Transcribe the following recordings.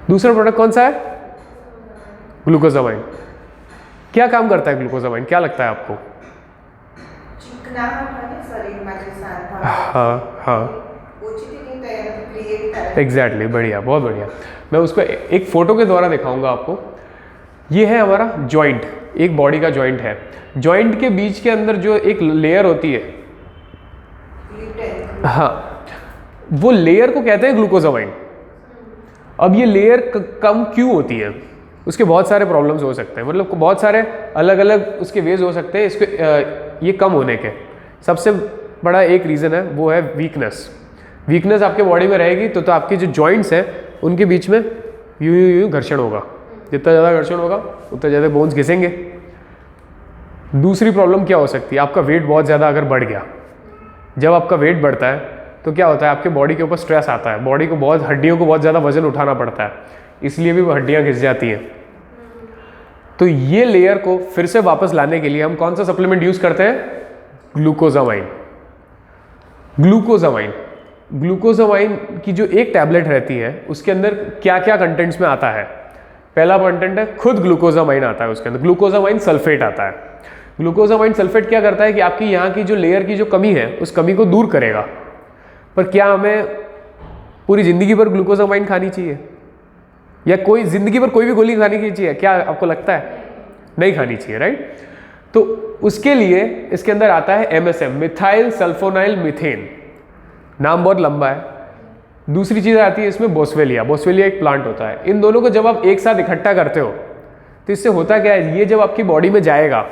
दूसरा प्रोडक्ट कौन सा है? ग्लूकोजामाइन। क्या काम करता है ग्लूकोजामाइन, क्या लगता है आपको? हाँ, एग्जैक्टली, बढ़िया, बहुत बढ़िया। मैं उसको एक फोटो के द्वारा दिखाऊंगा आपको। ये है हमारा जॉइंट, एक बॉडी का जॉइंट है। जॉइंट के बीच के अंदर जो एक लेयर होती है, हाँ, वो लेयर को कहते हैं ग्लूकोजामाइन। अब ये लेयर कम क्यों होती है? उसके बहुत सारे प्रॉब्लम्स हो सकते हैं, मतलब बहुत सारे अलग अलग उसके वेज हो सकते हैं इसके ये कम होने के। सबसे बड़ा एक रीज़न है, वो है वीकनेस। वीकनेस आपके बॉडी में रहेगी तो आपके जो जॉइंट्स हैं उनके बीच में यूं घर्षण होगा। जितना ज़्यादा घर्षण होगा उतना ज़्यादा बोन्स घिसेंगे। दूसरी प्रॉब्लम क्या हो सकती है? आपका वेट बहुत ज़्यादा अगर बढ़ गया, जब आपका वेट बढ़ता है तो क्या होता है, आपके बॉडी के ऊपर स्ट्रेस आता है, बॉडी को बहुत, हड्डियों को बहुत ज़्यादा वजन उठाना पड़ता है, इसलिए भी वो हड्डियाँ घिस जाती हैं। तो ये लेयर को फिर से वापस लाने के लिए हम कौन सा सप्लीमेंट यूज़ करते हैं? ग्लूकोजामाइन। ग्लूकोजामाइन, ग्लूकोजामाइन की जो एक टैबलेट रहती है उसके अंदर क्या क्या कंटेंट्स में आता है? पहला कंटेंट है खुद ग्लूकोजामाइन आता है, उसके अंदर ग्लूकोजामाइन सल्फेट आता है। ग्लूकोजामाइन सल्फेट क्या करता है कि आपकी यहाँ की जो लेयर की जो कमी है उस कमी को दूर करेगा। पर क्या हमें पूरी ज़िंदगी भर ग्लूकोजामाइन खानी चाहिए, या कोई ज़िंदगी भर कोई भी गोली खानी चाहिए? क्या आपको लगता है? नहीं खानी चाहिए, राइट? तो उसके लिए इसके अंदर आता है MSM, मिथाइल सल्फोनाइल मीथेन, नाम बहुत लंबा है। दूसरी चीज़ आती है इसमें बोस्वेलिया। बोस्वेलिया एक प्लांट होता है। इन दोनों को जब आप एक साथ इकट्ठा करते हो तो इससे होता क्या है, ये जब आपकी बॉडी में जाएगा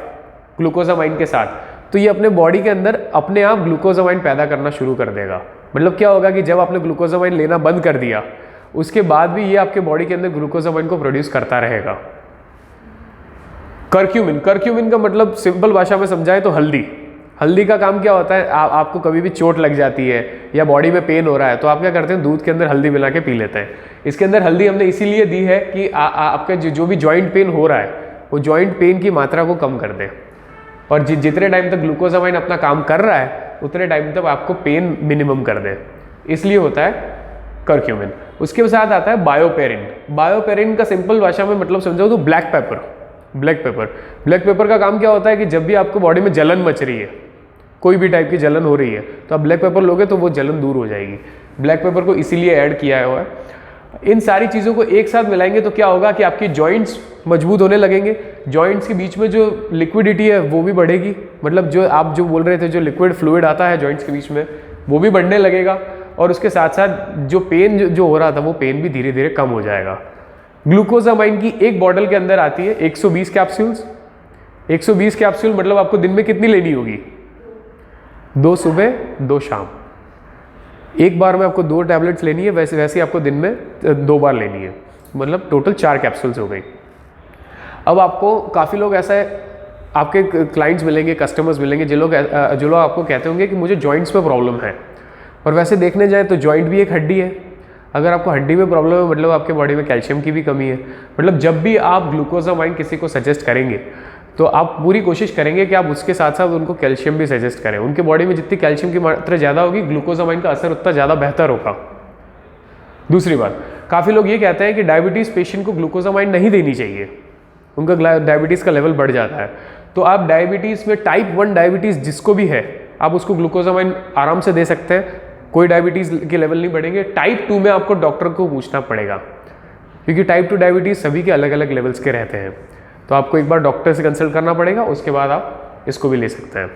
ग्लूकोजामाइन के साथ, तो ये अपने बॉडी के अंदर अपने आप ग्लूकोजामाइन पैदा करना शुरू कर देगा। मतलब क्या होगा कि जब आपने ग्लूकोजामाइन लेना बंद कर दिया उसके बाद भी ये आपके बॉडी के अंदर ग्लूकोजामाइन को प्रोड्यूस करता रहेगा। करक्यूमिन, करक्यूमिन का मतलब सिंपल भाषा में समझाए तो हल्दी। हल्दी का काम क्या होता है, आपको कभी भी चोट लग जाती है या बॉडी में पेन हो रहा है तो आप क्या करते हैं, दूध के अंदर हल्दी मिला के पी लेते हैं। इसके अंदर हल्दी हमने इसीलिए दी है कि आपका जो भी जॉइंट पेन हो रहा है वो जॉइंट पेन की मात्रा को कम कर दे, और जितने टाइम तक ग्लूकोजामाइन अपना काम कर रहा है उतने टाइम तक आपको पेन मिनिमम कर दे, इसलिए होता है करक्यूमिन। उसके साथ आता है बायोपेरिन। बायोपेरिन का सिंपल भाषा में मतलब समझो तो black pepper. Black pepper, black pepper का काम क्या होता है कि जब भी आपको बॉडी में जलन मच रही है, कोई भी टाइप की जलन हो रही है, तो आप ब्लैक पेपर लोगे तो वो जलन दूर हो जाएगी। ब्लैक पेपर को इसीलिए ऐड किया हुआ है। इन सारी चीज़ों को एक साथ मिलाएंगे तो क्या होगा कि आपकी जॉइंट्स मजबूत होने लगेंगे। जॉइंट्स के बीच में जो लिक्विडिटी है वो भी बढ़ेगी, मतलब जो आप जो बोल रहे थे जो लिक्विड फ्लूइड आता है जॉइंट्स के बीच में वो भी बढ़ने लगेगा, और उसके साथ साथ जो पेन जो हो रहा था वो पेन भी धीरे धीरे कम हो जाएगा। ग्लूकोजामाइन की एक बॉटल के अंदर आती है 120 कैप्सूल्स। 120 कैप्सूल मतलब आपको दिन में कितनी लेनी होगी? 2 सुबह 2 शाम। एक बार में आपको 2 टैबलेट्स लेनी है, वैसे वैसे आपको दिन में 2 बार लेनी है, मतलब टोटल 4 कैप्सूल्स हो गई। अब आपको काफ़ी लोग ऐसा है, आपके क्लाइंट्स मिलेंगे, कस्टमर्स मिलेंगे जो लोग आपको कहते होंगे कि मुझे जॉइंट्स में प्रॉब्लम है। और वैसे देखने जाए तो जॉइंट भी एक हड्डी है। अगर आपको हड्डी में प्रॉब्लम है मतलब आपके बॉडी में कैल्शियम की भी कमी है। मतलब जब भी आप ग्लूकोजामाइन किसी को सजेस्ट करेंगे तो आप पूरी कोशिश करेंगे कि आप उसके साथ साथ उनको कैल्शियम भी सजेस्ट करें। उनके बॉडी में जितनी कैल्शियम की मात्रा ज़्यादा होगी ग्लूकोजामाइन का असर उतना ज़्यादा बेहतर होगा। दूसरी बात, काफ़ी लोग ये कहते हैं कि डायबिटीज़ पेशेंट को ग्लूकोजामाइन नहीं देनी चाहिए, उनका डायबिटीज़ का लेवल बढ़ जाता है। तो आप डायबिटीज़ में टाइप 1 डायबिटीज़ जिसको भी है आप उसको ग्लूकोजामाइन आराम से दे सकते हैं, कोई डायबिटीज़ के लेवल नहीं बढ़ेंगे। टाइप 2 में आपको डॉक्टर को पूछना पड़ेगा, क्योंकि टाइप 2 डायबिटीज़ सभी के अलग अलग लेवल्स के रहते हैं, तो आपको एक बार डॉक्टर से कंसल्ट करना पड़ेगा, उसके बाद आप इसको भी ले सकते हैं।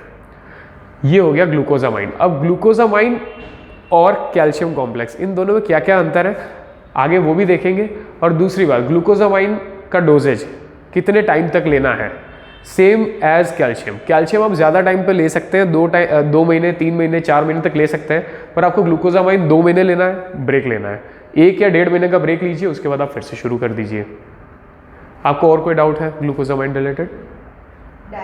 ये हो गया ग्लूकोजामाइन। अब ग्लूकोजामाइन और कैल्शियम कॉम्प्लेक्स, इन दोनों में क्या क्या अंतर है आगे वो भी देखेंगे। और दूसरी बात, ग्लूकोजामाइन का डोजेज कितने टाइम तक लेना है, सेम एज कैल्शियम। कैल्शियम आप ज़्यादा टाइम पे ले सकते हैं, 2 महीने 3 महीने 4 महीने तक ले सकते हैं, पर आपको ग्लूकोजामाइन 2 महीने लेना है, ब्रेक लेना है। 1 या 1.5 महीने का ब्रेक लीजिए, उसके बाद आप फिर से शुरू कर दीजिए। आपको और कोई डाउट है ग्लूकोजामाइन रिलेटेड?